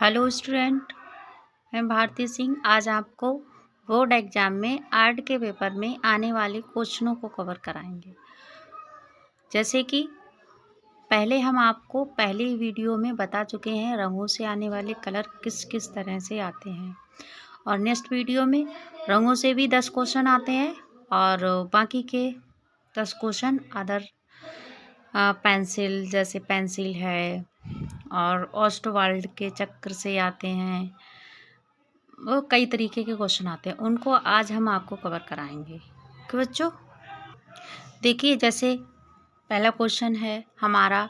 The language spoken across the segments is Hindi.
हेलो स्टूडेंट, मैं भारती सिंह आज आपको बोर्ड एग्जाम में आर्ट के पेपर में आने वाले क्वेश्चनों को कवर कराएंगे। जैसे कि पहले हम आपको पहले वीडियो में बता चुके हैं रंगों से आने वाले कलर किस किस तरह से आते हैं, और नेक्स्ट वीडियो में रंगों से भी 10 क्वेश्चन आते हैं और बाकी के 10 क्वेश्चन अदर पेंसिल जैसे पेंसिल है और ऑस्टवाल्ड के चक्र से आते हैं। वो कई तरीके के क्वेश्चन आते हैं, उनको आज हम आपको कवर कराएंगे। कि बच्चों देखिए, जैसे पहला क्वेश्चन है हमारा,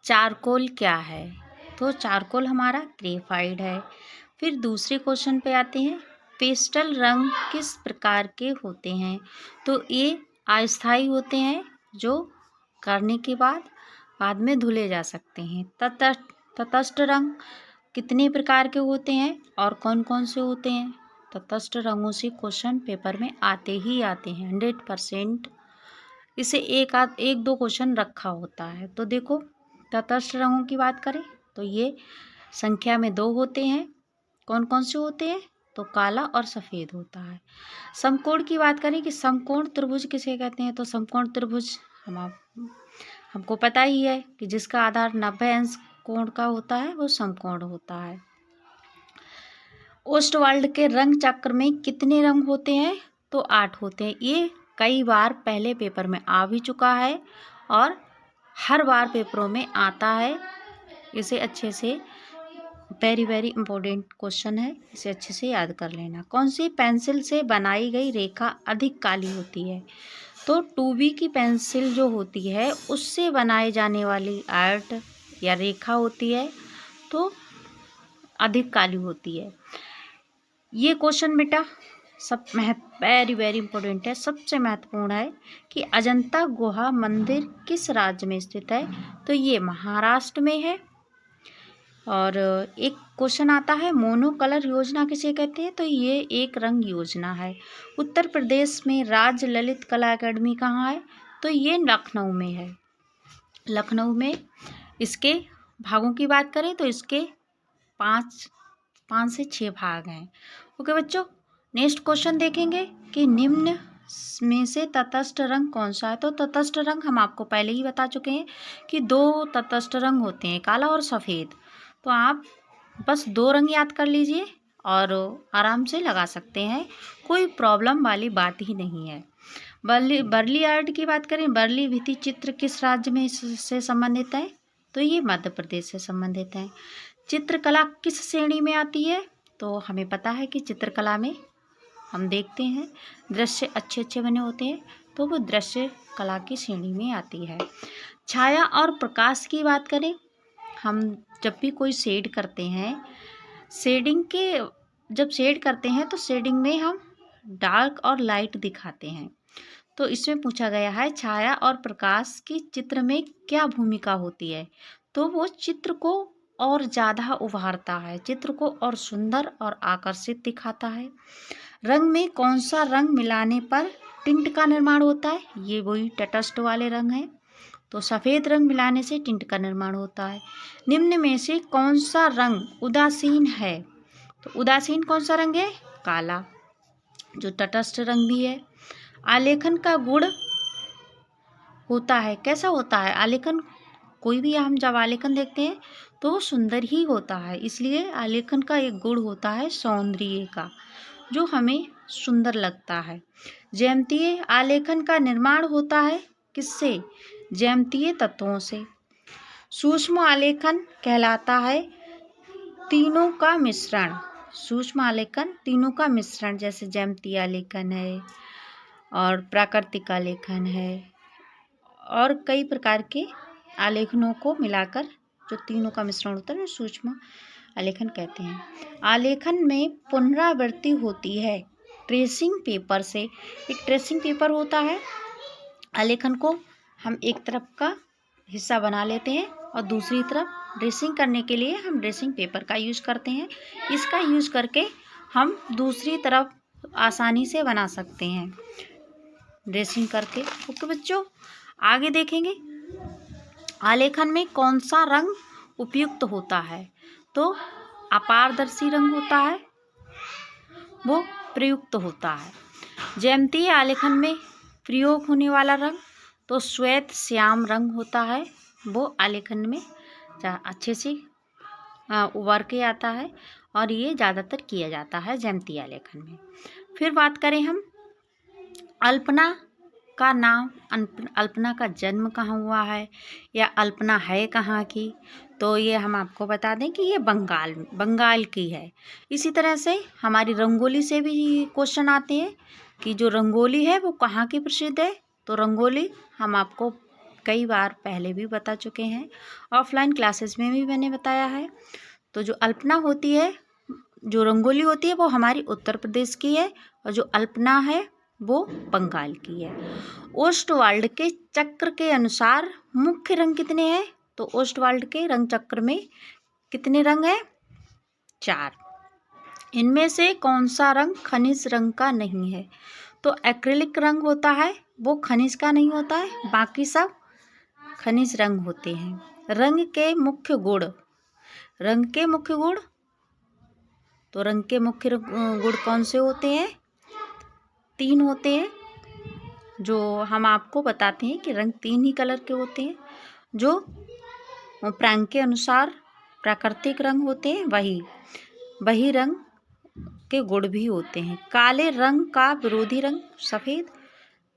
चारकोल क्या है? तो चारकोल हमारा ग्रेफाइट है। फिर दूसरे क्वेश्चन पे आते हैं, पेस्टल रंग किस प्रकार के होते हैं? तो ये अस्थायी होते हैं, जो करने के बाद में धुले जा सकते हैं। तटस्थ रंग कितने प्रकार के होते हैं और कौन कौन से होते हैं? तटस्थ रंगों से क्वेश्चन पेपर में आते ही आते हैं 100%। इसे एक दो क्वेश्चन रखा होता है। तो देखो, तटस्थ रंगों की बात करें तो ये संख्या में 2 होते हैं। कौन कौन से होते हैं? तो काला और सफ़ेद होता है। समकोण की बात करें कि समकोण त्रिभुज किसे कहते हैं? तो समकोण त्रिभुज हमको पता ही है कि जिसका आधार 90 अंश कोण का होता है वो समकोण होता है। ओस्टवाल्ड के रंग चक्र में कितने रंग होते हैं? तो 8 होते हैं। ये कई बार पहले पेपर में आ भी चुका है और हर बार पेपरों में आता है। इसे अच्छे से वेरी वेरी इंपॉर्टेंट क्वेश्चन है, इसे अच्छे से याद कर लेना। कौन सी पेंसिल से बनाई गई रेखा अधिक काली होती है? तो 2B की पेंसिल जो होती है उससे बनाए जाने वाली आर्ट या रेखा होती है तो अधिक काली होती है। ये क्वेश्चन बेटा वेरी वेरी इंपॉर्टेंट है, सबसे महत्वपूर्ण है कि अजंता गुहा मंदिर किस राज्य में स्थित है? तो ये महाराष्ट्र में है। और एक क्वेश्चन आता है, मोनो कलर योजना किसे कहते हैं? तो ये एक रंग योजना है। उत्तर प्रदेश में राज्य ललित कला अकादमी कहाँ है? तो ये लखनऊ में है। लखनऊ में इसके भागों की बात करें तो इसके 5 से 6 भाग हैं। ओके बच्चों, नेक्स्ट क्वेश्चन देखेंगे कि निम्न में से तटस्थ रंग कौन सा है? तो तटस्थ रंग हम आपको पहले ही बता चुके हैं कि 2 तटस्थ रंग होते हैं, काला और सफ़ेद। तो आप बस 2 रंग याद कर लीजिए और आराम से लगा सकते हैं, कोई प्रॉब्लम वाली बात ही नहीं है। बर्ली आर्ट की बात करें, बर्ली भित्ति चित्र किस राज्य में से संबंधित है? तो ये मध्य प्रदेश से संबंधित है। चित्रकला किस श्रेणी में आती है? तो हमें पता है कि चित्रकला में हम देखते हैं दृश्य अच्छे अच्छे बने होते हैं, तो वो दृश्य कला की श्रेणी में आती है। छाया और प्रकाश की बात करें, हम जब भी कोई शेड करते हैं, जब शेड करते हैं तो शेडिंग में हम डार्क और लाइट दिखाते हैं। तो इसमें पूछा गया है छाया और प्रकाश की चित्र में क्या भूमिका होती है? तो वो चित्र को और ज़्यादा उभारता है, चित्र को और सुंदर और आकर्षित दिखाता है। रंग में कौन सा रंग मिलाने पर टिंट का निर्माण होता है? ये वही तटस्थ वाले रंग हैं। तो सफ़ेद रंग मिलाने से टिंट का निर्माण होता है। निम्न में से कौन सा रंग उदासीन है? तो उदासीन कौन सा रंग है? काला, जो तटस्थ रंग भी है। आलेखन का गुण होता है, कैसा होता है आलेखन? कोई भी हम जब आलेखन देखते हैं तो वो सुंदर ही होता है, इसलिए आलेखन का एक गुण होता है सौंदर्य का, जो हमें सुंदर लगता है। ज्यामितीय आलेखन का निर्माण होता है किससे? ज्यामितीय तत्वों से। सूक्ष्म आलेखन कहलाता है तीनों का मिश्रण। सूक्ष्म आलेखन तीनों का मिश्रण, जैसे ज्यामितीय आलेखन है और प्राकृतिक आलेखन है और कई प्रकार के आलेखनों को मिलाकर जो तीनों का मिश्रण होता है सूक्ष्म आलेखन कहते हैं। आलेखन में पुनरावृत्ति होती है ट्रेसिंग पेपर से। एक ट्रेसिंग पेपर होता है, आलेखन को हम एक तरफ का हिस्सा बना लेते हैं और दूसरी तरफ ड्रेसिंग करने के लिए हम ड्रेसिंग पेपर का यूज़ करते हैं। इसका यूज़ करके हम दूसरी तरफ आसानी से बना सकते हैं ड्रेसिंग करके। ओके बच्चों, आगे देखेंगे आलेखन में कौन सा रंग उपयुक्त होता है? तो अपारदर्शी रंग होता है वो प्रयुक्त होता है। ज्यामितीय आलेखन में प्रयोग होने वाला रंग तो श्वेत श्याम रंग होता है, वो आलेखन में अच्छे से उभर के आता है और ये ज़्यादातर किया जाता है ज्यामितीय आलेखन में। फिर बात करें हम अल्पना का नाम, अल्पना का जन्म कहाँ हुआ है या अल्पना है कहाँ की, तो ये हम आपको बता दें कि ये बंगाल की है। इसी तरह से हमारी रंगोली से भी क्वेश्चन आते हैं कि जो रंगोली है वो कहाँ की प्रसिद्ध है, तो रंगोली हम आपको कई बार पहले भी बता चुके हैं, ऑफलाइन क्लासेस में भी मैंने बताया है। तो जो अल्पना होती है, जो रंगोली होती है वो हमारी उत्तर प्रदेश की है और जो अल्पना है वो बंगाल की है। ओस्टवाल्ड के चक्र के अनुसार मुख्य रंग कितने हैं, तो ओस्टवाल्ड के रंग चक्र में कितने रंग हैं, 4। इनमें से कौन सा रंग खनिज रंग का नहीं है, तो एक्रिलिक रंग होता है वो खनिज का नहीं होता है, बाकी सब खनिज रंग होते हैं। रंग के मुख्य गुण, रंग के मुख्य गुण, तो रंग के मुख्य गुण कौन से होते हैं, 3 होते हैं, जो हम आपको बताते हैं कि रंग 3 ही कलर के होते हैं। जो प्रांक के अनुसार प्राकृतिक रंग होते हैं वही रंग के गुण भी होते हैं। काले रंग का विरोधी रंग सफ़ेद,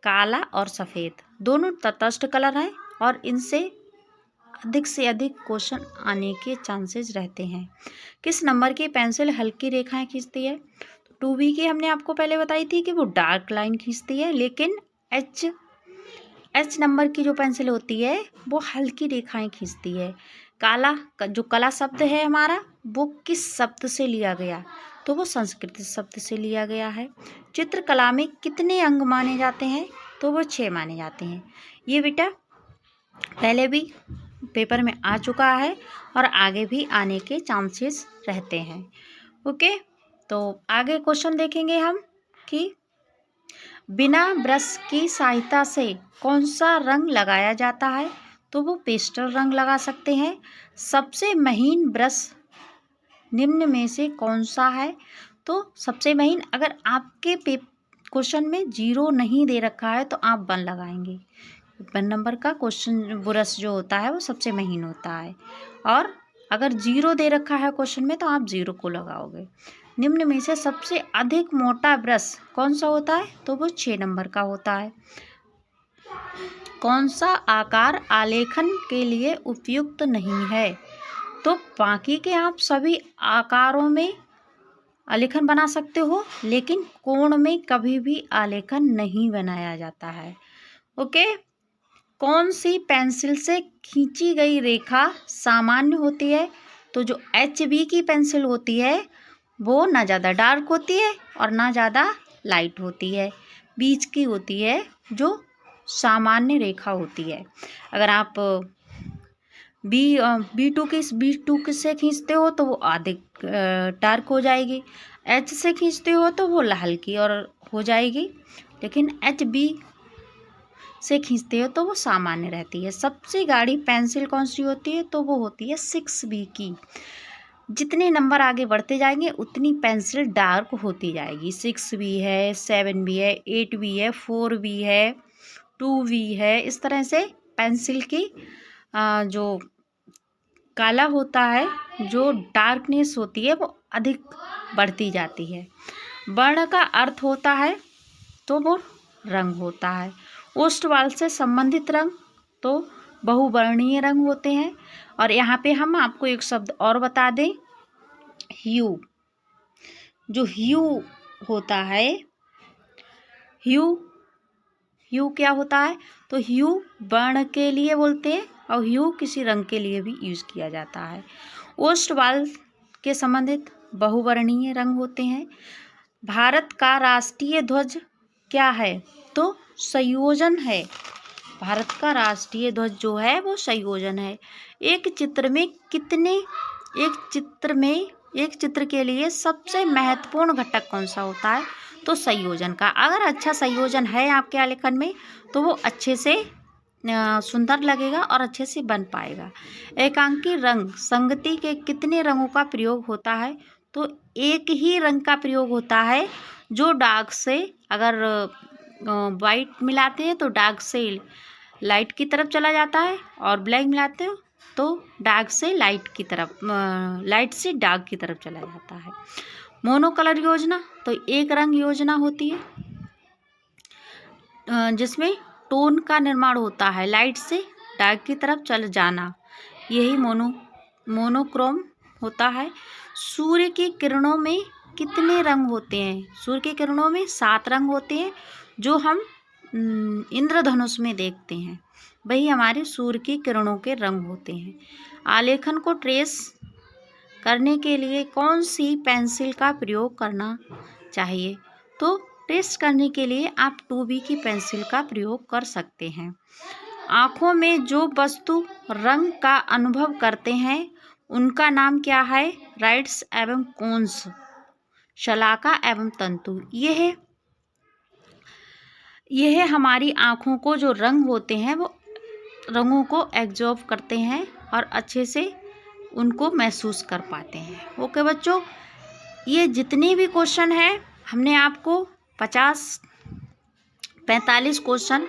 काला और सफ़ेद दोनों तटस्थ कलर हैं और इनसे अधिक से अधिक क्वेश्चन आने के चांसेस रहते हैं। किस नंबर की पेंसिल हल्की रेखाएं खींचती है, तो 2B की हमने आपको पहले बताई थी कि वो डार्क लाइन खींचती है, लेकिन H नंबर की जो पेंसिल होती है वो हल्की रेखाएं खींचती है। काला जो कला शब्द है हमारा वो किस शब्द से लिया गया, तो वो संस्कृत शब्द से लिया गया है। चित्रकला में कितने अंग माने जाते हैं, तो वो 6 माने जाते हैं। ये बेटा पहले भी पेपर में आ चुका है और आगे भी आने के चांसेस रहते हैं। ओके, तो आगे क्वेश्चन देखेंगे हम कि बिना ब्रश की सहायता से कौन सा रंग लगाया जाता है, तो वो पेस्टल रंग लगा सकते हैं। सबसे महीन ब्रश निम्न में से कौन सा है, तो सबसे महीन, अगर आपके क्वेश्चन में 0 नहीं दे रखा है तो आप 1 लगाएंगे। 1 नंबर का क्वेश्चन ब्रश जो होता है वो सबसे महीन होता है, और अगर 0 दे रखा है क्वेश्चन में तो आप 0 को लगाओगे। निम्न में से सबसे अधिक मोटा ब्रश कौन सा होता है, तो वो 6 नंबर का होता है। कौन सा आकार आलेखन के लिए उपयुक्त नहीं है, तो बाकी के आप सभी आकारों में आलेखन बना सकते हो, लेकिन कोण में कभी भी आलेखन नहीं बनाया जाता है। ओके, कौन सी पेंसिल से खींची गई रेखा सामान्य होती है, तो जो HB की पेंसिल होती है वो ना ज़्यादा डार्क होती है और ना ज़्यादा लाइट होती है, बीच की होती है, जो सामान्य रेखा होती है। अगर आप B2 से खींचते हो तो वो अधिक डार्क हो जाएगी, H से खींचते हो तो वो हल्की और हो जाएगी, लेकिन HB से खींचते हो तो वो सामान्य रहती है। सबसे गाढ़ी पेंसिल कौन सी होती है, तो वो होती है 6B की। जितने नंबर आगे बढ़ते जाएंगे उतनी पेंसिल डार्क होती जाएगी। 6B है, 7B है, 8B है, 4B है, 2B है, इस तरह से पेंसिल की जो काला होता है, जो डार्कनेस होती है वो अधिक बढ़ती जाती है। वर्ण का अर्थ होता है तो वो रंग होता है। ओस्टवाल्ड से संबंधित रंग तो बहुवर्णीय रंग होते हैं। और यहाँ पे हम आपको एक शब्द और बता दें, ह्यू। जो ह्यू होता है, ह्यू क्या होता है, तो ह्यू वर्ण के लिए बोलते हैं और ह्यू किसी रंग के लिए भी यूज़ किया जाता है। ओस्टवाल्ड के संबंधित बहुवर्णीय रंग होते हैं। भारत का राष्ट्रीय ध्वज क्या है, तो संयोजन है। भारत का राष्ट्रीय ध्वज जो है वो संयोजन है। एक चित्र के लिए सबसे महत्वपूर्ण घटक कौन सा होता है, तो संयोजन का। अगर अच्छा संयोजन है आपके आलेखन में तो वो अच्छे से सुंदर लगेगा और अच्छे से बन पाएगा। एकांकी रंग संगति के कितने रंगों का प्रयोग होता है? तो एक ही रंग का प्रयोग होता है, जो डार्क से अगर वाइट मिलाते हैं तो डार्क से लाइट की तरफ चला जाता है, और ब्लैक मिलाते हो तो डार्क से लाइट की तरफ, लाइट से डार्क की तरफ चला जाता है। मोनोकलर योजना तो एक रंग योजना होती है, जिसमें टोन का निर्माण होता है, लाइट से डार्क की तरफ चल जाना, यही मोनोक्रोम होता है। सूर्य की किरणों में कितने रंग होते हैं? सूर्य की किरणों में 7 रंग होते हैं, जो हम इंद्रधनुष में देखते हैं, वही हमारे सूर्य की किरणों के रंग होते हैं। आलेखन को ट्रेस करने के लिए कौन सी पेंसिल का प्रयोग करना चाहिए? तो ट्रेस करने के लिए आप 2B की पेंसिल का प्रयोग कर सकते हैं। आँखों में जो वस्तु रंग का अनुभव करते हैं उनका नाम क्या है? राइड्स एवं कोन्स, शलाका एवं तंतु। यह हमारी आँखों को जो रंग होते हैं वो रंगों को एब्जॉर्ब करते हैं और अच्छे से उनको महसूस कर पाते हैं। ओके बच्चों, ये जितने भी क्वेश्चन हैं हमने आपको 45 क्वेश्चन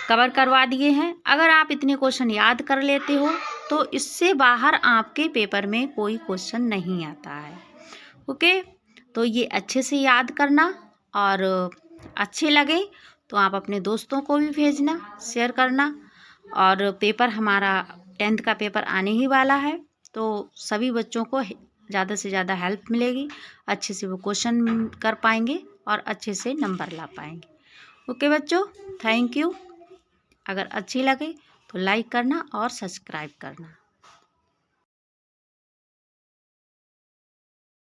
कवर करवा दिए हैं। अगर आप इतने क्वेश्चन याद कर लेते हो तो इससे बाहर आपके पेपर में कोई क्वेश्चन नहीं आता है। ओके, तो ये अच्छे से याद करना, और अच्छे लगे तो आप अपने दोस्तों को भी भेजना, शेयर करना। और पेपर हमारा 10th का पेपर आने ही वाला है, तो सभी बच्चों को ज़्यादा से ज़्यादा हेल्प मिलेगी, अच्छे से वो क्वेश्चन कर पाएंगे और अच्छे से नंबर ला पाएंगे। ओके बच्चों, थैंक यू। अगर अच्छी लगे तो लाइक करना और सब्सक्राइब करना।